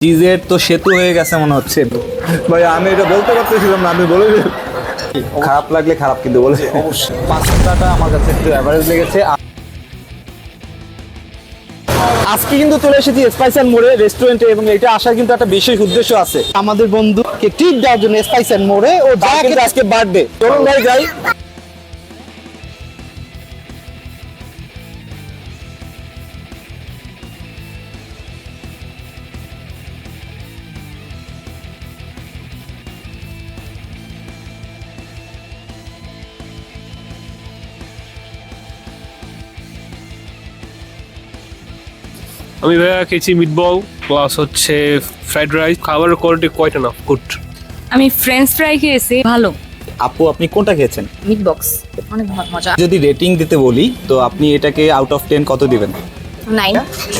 চিজের তো সেতু হয়ে গেছে মনে হচ্ছে ভাই। আমি এটা বলতে পারতেছিলাম না, আমি বলে খারাপ লাগলে খারাপ কিন্তু বলে অবশ্যই। পাস্তাটা আমার কাছে একটু অ্যাভারেজ লেগেছে। আজকে কিন্তু চলে এসেছি স্পাইস অ্যান্ড মোড়ে রেস্টুরেন্টে, এবং এটা আসার কিন্তু একটা বিশেষ উদ্দেশ্য আছে। আমাদের বন্ধুকে ট্রিট দেওয়ার জন্য স্পাইস অ্যান্ড মোড়ে ও কিন্তু আজকে বার্থডে। চলুন ভাই যাই। আমি ভাইয়া খেয়েছি মিটবল প্লাস হচ্ছে ফ্রাইড রাইস। খাবারের কোয়ালিটি কোয়াইট এনাফ গুড। আমি ফ্রেঞ্চ ফ্রাই খেয়েছি, ভালো। আপু আপনি কোনটা খেয়েছেন? মিট বক্স অনেক মজা। যদি রেটিং দিতে বলি তো আপনি এটাকে আউট অফ 10 কত দিবেন? 9।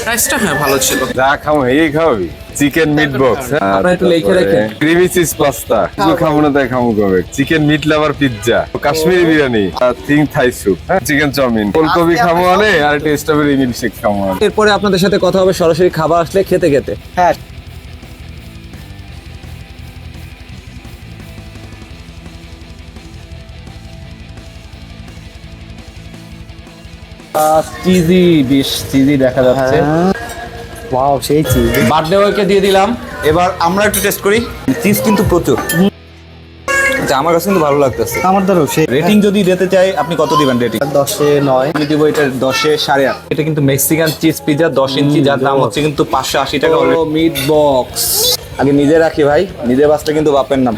রাইসটা হ্যাঁ ভালো ছিল। যা খাবো এই খাওয়াবি চিকেন মিট বক্স। আপনারা একটু লিখে রাখেন। ক্রিমি চিজ পাস্তা কিছু খাবো না, তাই খাবো কবে chicken meat lover pizza, Kashmiri biryani, থিং থাই স্যুপ, চিকেন চাউমিন, ফুলকপি খাবো আনে আর একটা স্ট্রবেরি মিল্কশেক খাবো আনে। এরপরে আপনাদের সাথে কথা হবে সরাসরি খাবার আসলে খেতে খেতে। হ্যাঁ চিজি বেশ চিজি দেখা যাচ্ছে। ওয়াও সেই চিজ। বার্থডে বয়কে দিয়ে দিলাম। এবার আমরা একটু টেস্ট করি। চিজ কিন্তু প্রচুর। আচ্ছা, আমার কাছে কিন্তু ভালো লাগতেছে। আমার ধরো সেই রেটিং যদি দিতে চাই আপনি কত দিবেন রেটিং? 10-এ 9। আমি দিব এটা 10-এ 8.5। এটা কিন্তু মেক্সিকান চিজ পিৎজা 10 ইঞ্চি, যার দাম হচ্ছে কিন্তু 580 টাকা। মিট বক্স আগে নিজে রাখি ভাই, নিজে বাঁচলে কিন্তু বাপের নাম।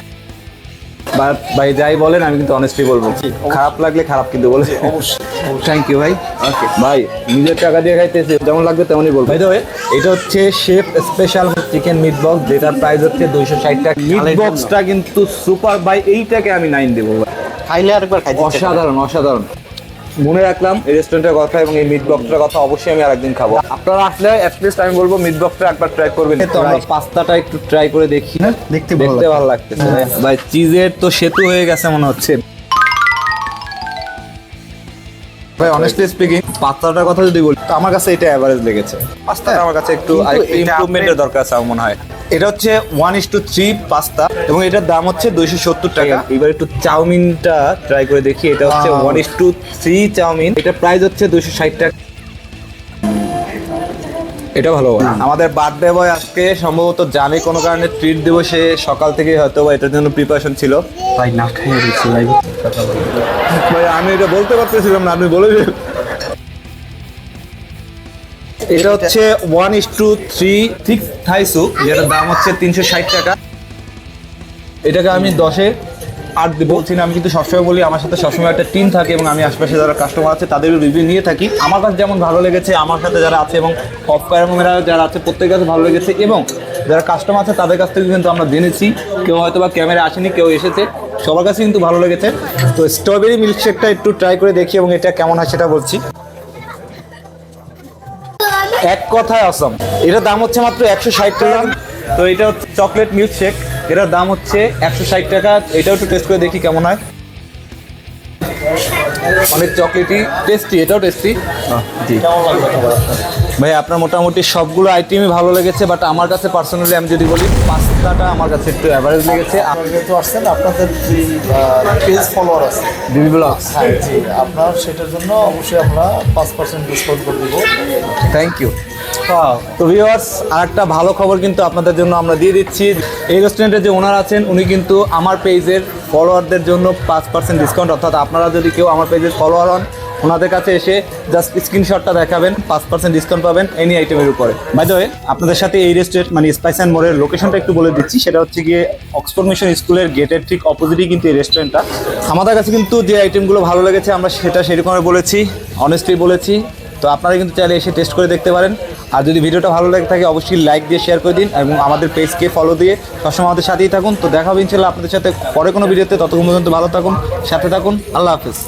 ভাই যাই বলেন আমি কিন্তু অনেস্টলি বলবো, খারাপ লাগলে খারাপ কিন্তু বলে অবশ্যই। থ্যাংক ইউ ভাই। ওকে ভাই, নিজের টাকা দিয়ে খাইতেছি, যেমন লাগবে তেমনই বলবো। ভাই তো এটা হচ্ছে chef special chicken meat box, যেটার প্রাইস হচ্ছে 260 টাকা। মিট বক্সটা কিন্তু সুপার ভাই, এইটাকে আমি 9 দেবো ভাই। খাইলে আরেকবার খাইতে ইচ্ছে করে। অসাধারণ অসাধারণ। মনে রাখলাম এই রেস্টুরেন্টের কথা এবং এই মিট বক্সটার কথা, অবশ্যই আমি আরেকদিন খাবো। আপনারা আসলে অ্যাটলিস্ট আমি বলবো মিট বক্সটা একবার ট্রাই করবেন। তো আমরা পাস্তাটা একটু ট্রাই করে দেখি। দেখতে ভালো লাগতেছে ভাই। চিজের তো সেতু হয়ে গেছে মনে হচ্ছে ভাই। অনেস্টলি স্পিকিং পাস্তাটার কথা যদি বলি তো আমার কাছে এটা এভারেজ লেগেছে। পাস্তাটা আমার কাছে একটু আরেকটু ইমপ্রুভমেন্টের দরকার আছে আমার মনে হয়। এটা হচ্ছে 1:3 পাস্তা এবং এটার দাম হচ্ছে 270 টাকা। এবার একটু চাউমিনটা ট্রাই করে দেখি। এটা হচ্ছে 1:3 চাউমিন, এটা প্রাইস হচ্ছে 260 টাকা। এটা ভালো। আমাদের বার্থডে বয় আজকে সম্ভবত জানে কোনো কারণে ট্রিট দেবো, সে সকাল থেকে হয়তো বা এটার জন্য প্রিপারেশন ছিল। ভাই না খাইয়ে দিচ্ছি লাইভ। ভাই আমি এটা বলতে পারতেছিলাম না, আপনি বলে দিন। এটা হচ্ছে 1:3 থিক থাই স্যুপ, যেটার দাম হচ্ছে 360 টাকা। এটাকে আমি 10-এ 8 দিব। বলছি না, আমি কিন্তু সবসময় বলি আমার সাথে সবসময় একটা টিম থাকে এবং আমি আশপাশে যারা কাস্টমার আছে তাদের রিভিউ নিয়ে থাকি। আমার কাছে যেমন ভালো লেগেছে, আমার সাথে যারা আছে এবং অফ ক্যামেরা যারা আছে প্রত্যেকের কাছে ভালো লেগেছে, এবং যারা কাস্টমার আছে তাদের কাছ থেকে কিন্তু আমরা জেনেছি, কেউ হয়তো বা ক্যামেরা আসেনি, কেউ এসেছে, সবার কাছে কিন্তু ভালো লেগেছে। তো স্ট্রবেরি মিল্কশেকটা একটু ট্রাই করে দেখি এবং এটা কেমন হয় সেটা বলছি। এক কথায় অসম। এটার দাম হচ্ছে মাত্র 160 টাকা। তো এটা হচ্ছে চকলেট মিল্কশেক, এটার দাম হচ্ছে 160 টাকা। এটাও একটু টেস্ট করে দেখি কেমন হয়। অনেক চকলেটি, টেস্টি, এটাও টেস্টি। জি ভাই, আপনার মোটামুটি সবগুলো আইটেমই ভালো লেগেছে, বাট আমার কাছে পার্সোনালি আমি যদি বলি পাস্তাটা আমার কাছে একটু অ্যাভারেজ লেগেছে। আপনারা যেহেতু আসছেন, আপনাদের পেজ ফলোয়ার আছে ডিবি ব্লগস, হ্যাঁ জি, আপনার সেটার জন্য অবশ্যই আমরা 5% ডিসকাউন্ট করে দেবো। Thank you. তো ভিউয়ার্স, আরেকটা ভালো খবর কিন্তু আপনাদের জন্য আমরা দিয়ে দিচ্ছি। এই রেস্টুরেন্টের যে ওনার আছেন উনি কিন্তু আমার পেজের ফলোয়ারদের জন্য 5% ডিসকাউন্ট, অর্থাৎ আপনারা যদি কেউ আমার পেজের ফলোয়ার হন, ওনাদের কাছে এসে জাস্ট স্ক্রিনশটটা দেখাবেন, 5% ডিসকাউন্ট পাবেন এনি আইটেমের উপরে। বাই দ্য ওয়ে, আপনাদের সাথে এই রেস্টুরেন্ট মানে স্পাইস অ্যান্ড মোরের লোকেশনটা একটু বলে দিচ্ছি। সেটা হচ্ছে গিয়ে অক্সফোর্ড মিশন স্কুলের গেটের ঠিক অপোজিটই কিন্তু এই রেস্টুরেন্টটা। আমাদের কাছে কিন্তু যে আইটেমগুলো ভালো লেগেছে আমরা সেটা সেরকমভাবে বলেছি, অনেস্টলি বলেছি। তো আপনারা কিন্তু চাইলে এসে টেস্ট করে দেখতে পারেন। আর যদি ভিডিওটা ভালো লাগে থাকে অবশ্যই লাইক দিয়ে শেয়ার করে দিন এবং আমাদের পেজকে ফলো দিয়ে সবসময় আমাদের সাথেই থাকুন। তো দেখা হবে ইনশাআল্লাহ আপনাদের সাথে পরে কোনো ভিডিওতে। ততক্ষণ পর্যন্ত ভালো থাকুন, সাথে থাকুন। আল্লাহ হাফেজ।